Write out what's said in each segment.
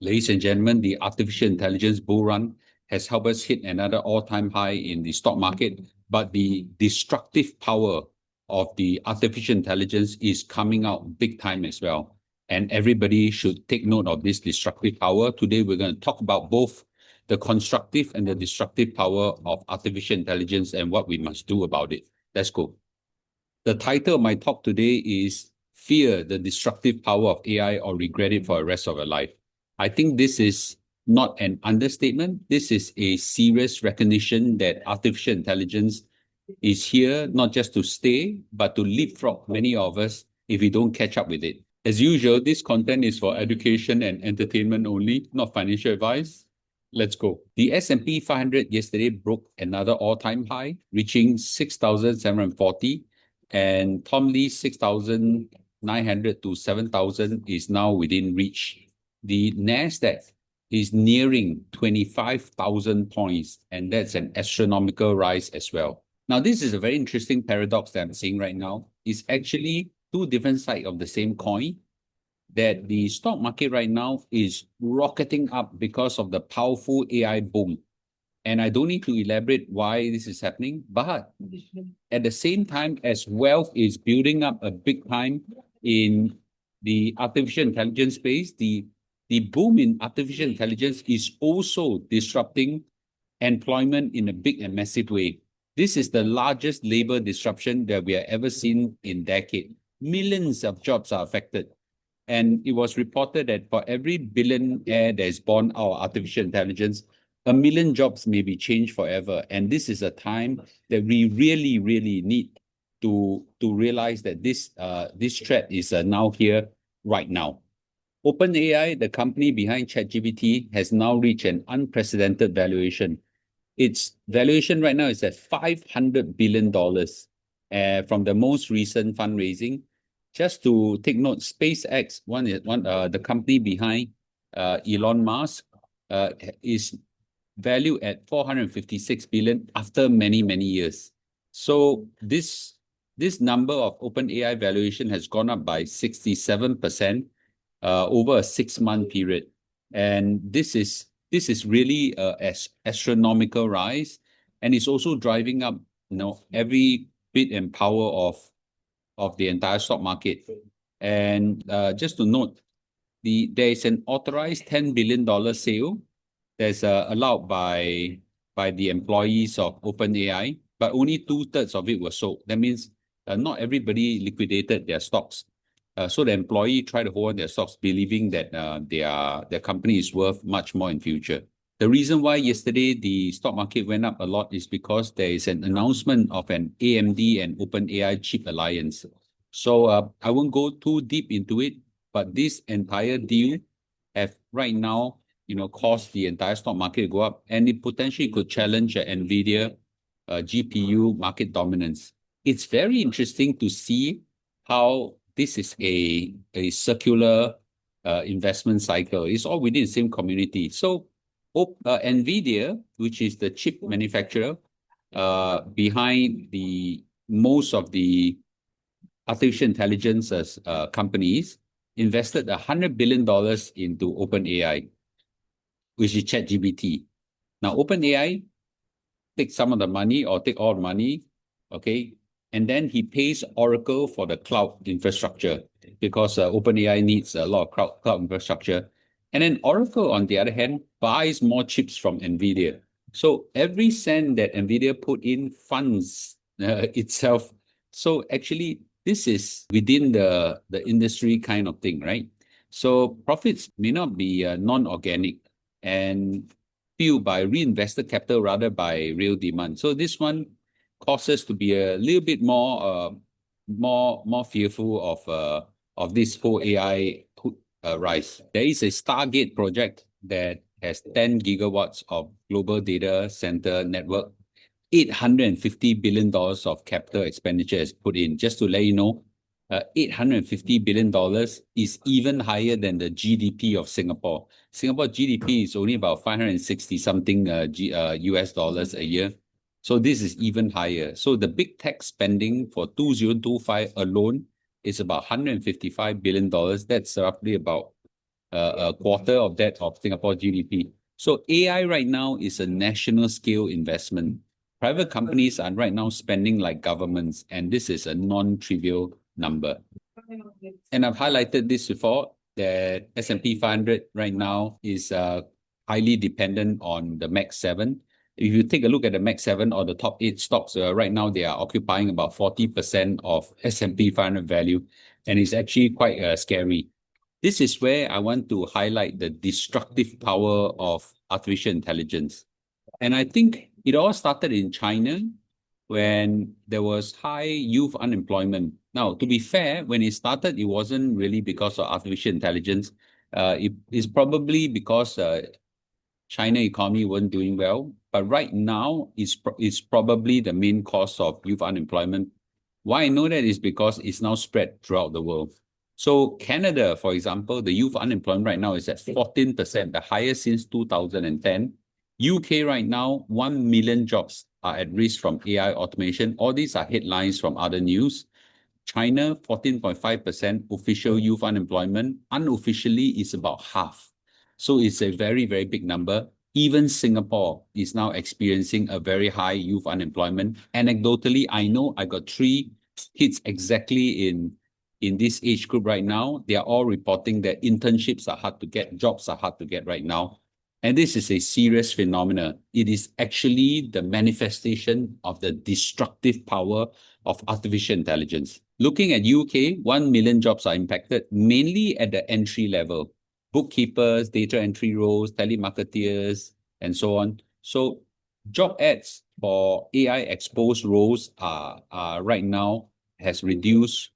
Ladies and gentlemen, the artificial intelligence bull run has helped us hit another all-time high in the stock market, but the destructive power of the artificial intelligence is coming out big time as well. And everybody should take note of this destructive power. Today, we're going to talk about both the constructive and the destructive power of artificial intelligence and what we must do about it. Let's go. The title of my talk today is Fear the Destructive Power of AI or Regret It for the Rest of Your Life. I think this is not an understatement. This is a serious recognition that artificial intelligence is here not just to stay, but to leapfrog many of us if we don't catch up with it. As usual, this content is for education and entertainment only, not financial advice. Let's go. The S&P 500 yesterday broke another all-time high, reaching 6,740. And Tom Lee's 6,900 to 7,000 is now within reach. The NASDAQ is nearing 25,000 points, and that's an astronomical rise as well. Now, this is a very interesting paradox that I'm seeing right now. It's actually two different sides of the same coin, that the stock market right now is rocketing up because of the powerful AI boom. And I don't need to elaborate why this is happening, but at the same time, as wealth is building up a big time in the artificial intelligence space, the boom in artificial intelligence is also disrupting employment in a big and massive way. This is the largest labor disruption that we have ever seen in decades. Millions of jobs are affected. And it was reported that for every billionaire that is born out of artificial intelligence, 1 million jobs may be changed forever. And this is a time that we really, really need to realize that this threat is now here right now. OpenAI, the company behind ChatGPT, has now reached an unprecedented valuation. Its valuation right now is at $500 billion from the most recent fundraising. Just to take note, SpaceX, the company behind Elon Musk, is valued at 456 billion after many, many years. So this number of OpenAI valuation has gone up by 67% over a 6-month period. And this is really an astronomical rise, and it's also driving up every bit and power of the entire stock market. And just to note, there is an authorized $10 billion sale that's allowed by the employees of OpenAI, but only 2/3 of it was sold. That means not everybody liquidated their stocks. So the employee tried to hold on their stocks, believing that their company is worth much more in future. The reason why yesterday the stock market went up a lot is because there is an announcement of an AMD and OpenAI chip alliance. So I won't go too deep into it, but this entire deal have right now caused the entire stock market to go up, and it potentially could challenge NVIDIA GPU market dominance. It's very interesting to see how this is a circular investment cycle. It's all within the same community. So NVIDIA, which is the chip manufacturer behind most of the artificial intelligence companies, invested $100 billion into OpenAI, which is ChatGPT. Now, OpenAI takes some of the money or take all the money, okay, and then he pays Oracle for the cloud infrastructure because OpenAI needs a lot of cloud infrastructure. And then Oracle, on the other hand, buys more chips from NVIDIA. So every cent that NVIDIA put in funds itself. So actually, this is within the industry kind of thing, right? So profits may not be non-organic and fueled by reinvested capital rather by real demand. So this one causes to be a little bit more fearful of this whole AI rise. There is a Stargate project that has 10 gigawatts of global data center network. $850 billion of capital expenditure is put in. Just to let you know, $850 billion is even higher than the GDP of Singapore. Singapore GDP is only about 560 something US dollars a year. So this is even higher. So the big tech spending for 2025 alone is about $155 billion. That's roughly about a quarter of that of Singapore GDP. So AI right now is a national scale investment. Private companies are right now spending like governments, and this is a non-trivial number. And I've highlighted this before, that S&P 500 right now is highly dependent on the Max 7. If you take a look at the Max 7 or the top 8 stocks, right now they are occupying about 40% of S&P 500 value, and it's actually quite scary. This is where I want to highlight the destructive power of artificial intelligence. And I think it all started in China when there was high youth unemployment. Now, to be fair, when it started, it wasn't really because of artificial intelligence. It is probably because China economy wasn't doing well. But right now, it's probably the main cause of youth unemployment. Why I know that is because it's now spread throughout the world. So Canada, for example, the youth unemployment right now is at 14%, the highest since 2010. UK right now, 1 million jobs are at risk from AI automation. All these are headlines from other news. China, 14.5% official youth unemployment. Unofficially, is about half. So it's a very, very big number. Even Singapore is now experiencing a very high youth unemployment. Anecdotally, I know I got 3 kids exactly in this age group right now. They are all reporting that internships are hard to get, jobs are hard to get right now. And this is a serious phenomenon. It is actually the manifestation of the destructive power of artificial intelligence. Looking at UK, 1 million jobs are impacted, mainly at the entry level. Bookkeepers, data entry roles, telemarketers, and so on. So job ads for AI exposed roles are right now has reduced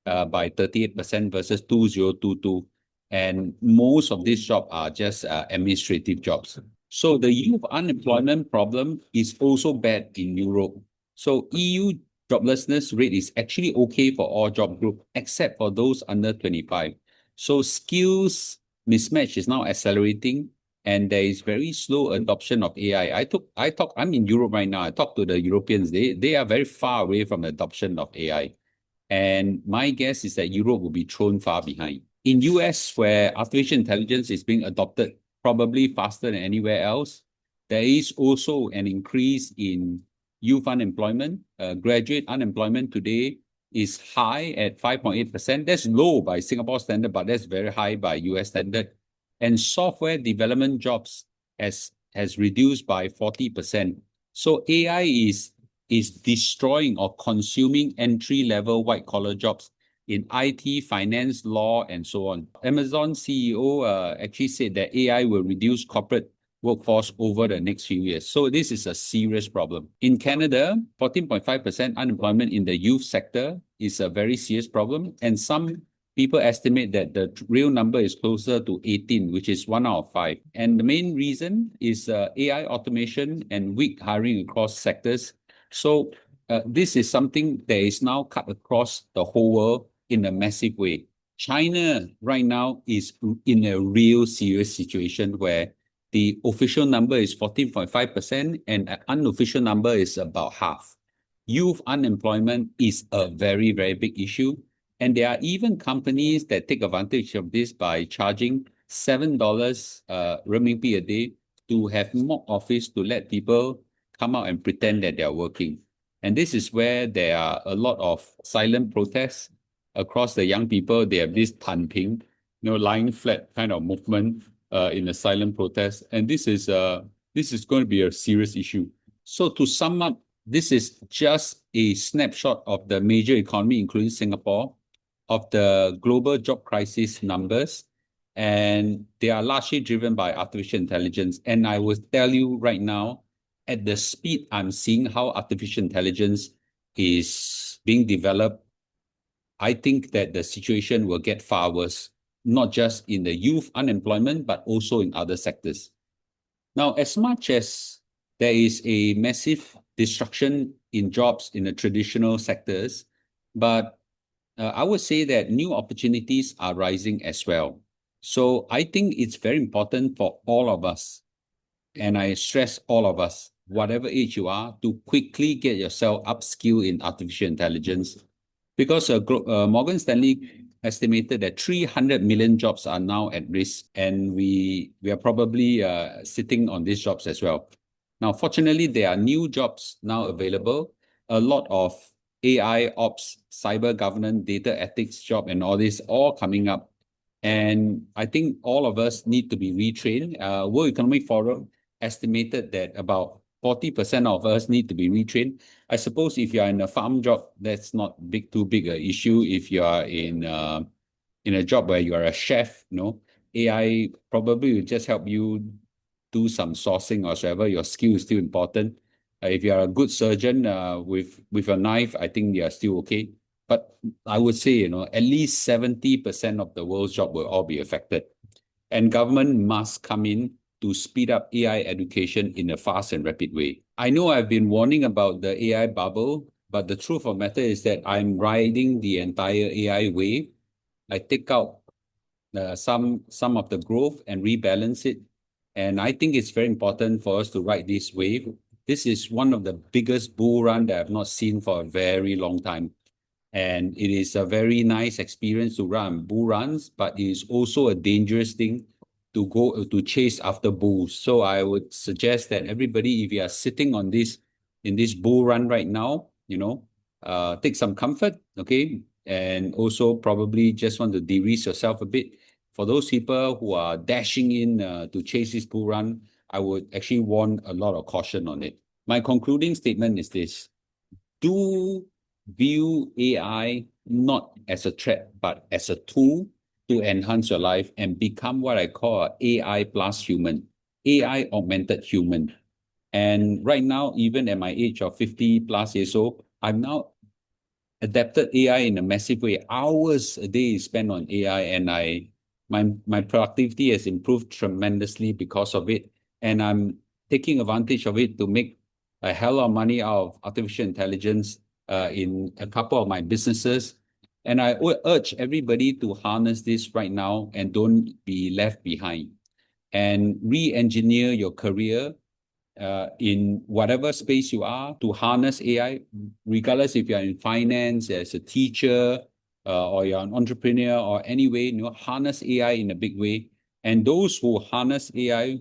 by 38% versus 2022. And most of these jobs are just administrative jobs. So the youth unemployment problem is also bad in Europe. So EU joblessness rate is actually okay for all job groups, except for those under 25. So skills mismatch is now accelerating, and there is very slow adoption of AI. I'm in Europe right now. I talk to the Europeans. They are very far away from the adoption of AI. And my guess is that Europe will be thrown far behind. In US, where artificial intelligence is being adopted probably faster than anywhere else, there is also an increase in youth unemployment. Graduate unemployment today is high at 5.8%. That's low by Singapore standard, but that's very high by US standard. And software development jobs has reduced by 40%. So AI is destroying or consuming entry-level white-collar jobs in IT, finance, law, and so on. Amazon CEO actually said that AI will reduce corporate workforce over the next few years. So this is a serious problem. In Canada, 14.5% unemployment in the youth sector is a very serious problem. And some people estimate that the real number is closer to 18, which is 1 out of 5. And the main reason is AI automation and weak hiring across sectors. So this is something that is now cut across the whole world in a massive way. China right now is in a real serious situation where the official number is 14.5% and an unofficial number is about half. Youth unemployment is a very, very big issue. And there are even companies that take advantage of this by charging $7 renminbi a day to have mock office to let people come out and pretend that they're working. And this is where there are a lot of silent protests across the young people. They have this tanping, lying flat kind of movement in a silent protest. And this is going to be a serious issue. So to sum up, this is just a snapshot of the major economy, including Singapore, of the global job crisis numbers. And they are largely driven by artificial intelligence. And I will tell you right now, at the speed I'm seeing how artificial intelligence is being developed, I think that the situation will get far worse, not just in the youth unemployment, but also in other sectors. Now, as much as there is a massive destruction in jobs in the traditional sectors, but I would say that new opportunities are rising as well. So I think it's very important for all of us, and I stress all of us, whatever age you are, to quickly get yourself upskilled in artificial intelligence. Because Morgan Stanley estimated that 300 million jobs are now at risk, and we are probably sitting on these jobs as well. Now, fortunately, there are new jobs now available. A lot of AI ops, cyber governance, data ethics job, and all this all coming up. And I think all of us need to be retrained. World Economic Forum estimated that about 40% of us need to be retrained. I suppose if you are in a farm job, that's not too big an issue. If you are in a job where you are a chef, AI probably will just help you do some sourcing or whatever. Your skill is still important. If you are a good surgeon with a knife, I think you are still okay. But I would say, at least 70% of the world's job will all be affected. And government must come in to speed up AI education in a fast and rapid way. I know I've been warning about the AI bubble, but the truth of the matter is that I'm riding the entire AI wave. I take out some of the growth and rebalance it. And I think it's very important for us to ride this wave. This is one of the biggest bull run that I've not seen for a very long time. And it is a very nice experience to run bull runs, but it is also a dangerous thing to go to chase after bulls. So I would suggest that everybody, if you are sitting on this in this bull run right now, take some comfort, okay? And also probably just want to de-risk yourself a bit. For those people who are dashing in to chase this bull run, I would actually want a lot of caution on it. My concluding statement is this: do view AI not as a threat, but as a tool to enhance your life and become what I call an AI plus human, AI augmented human. And right now, even at my age of 50 plus years old, I've now adapted AI in a massive way. Hours a day is spent on AI, and my productivity has improved tremendously because of it. And I'm taking advantage of it to make a hell of money out of artificial intelligence in a couple of my businesses. And I urge everybody to harness this right now and don't be left behind. And re-engineer your career in whatever space you are to harness AI, regardless if you're in finance, as a teacher, or you're an entrepreneur, or any way, harness AI in a big way. And those who harness AI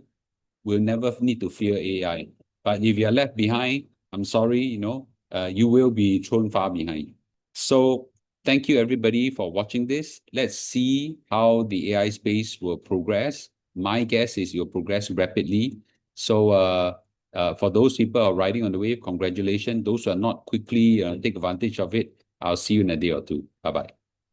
will never need to fear AI. But if you're left behind, I'm sorry, you will be thrown far behind. So thank you everybody for watching this. Let's see how the AI space will progress. My guess is you'll progress rapidly. So for those people who are riding on the wave, congratulations. Those who are not, quickly take advantage of it. I'll see you in a day or two. Bye-bye.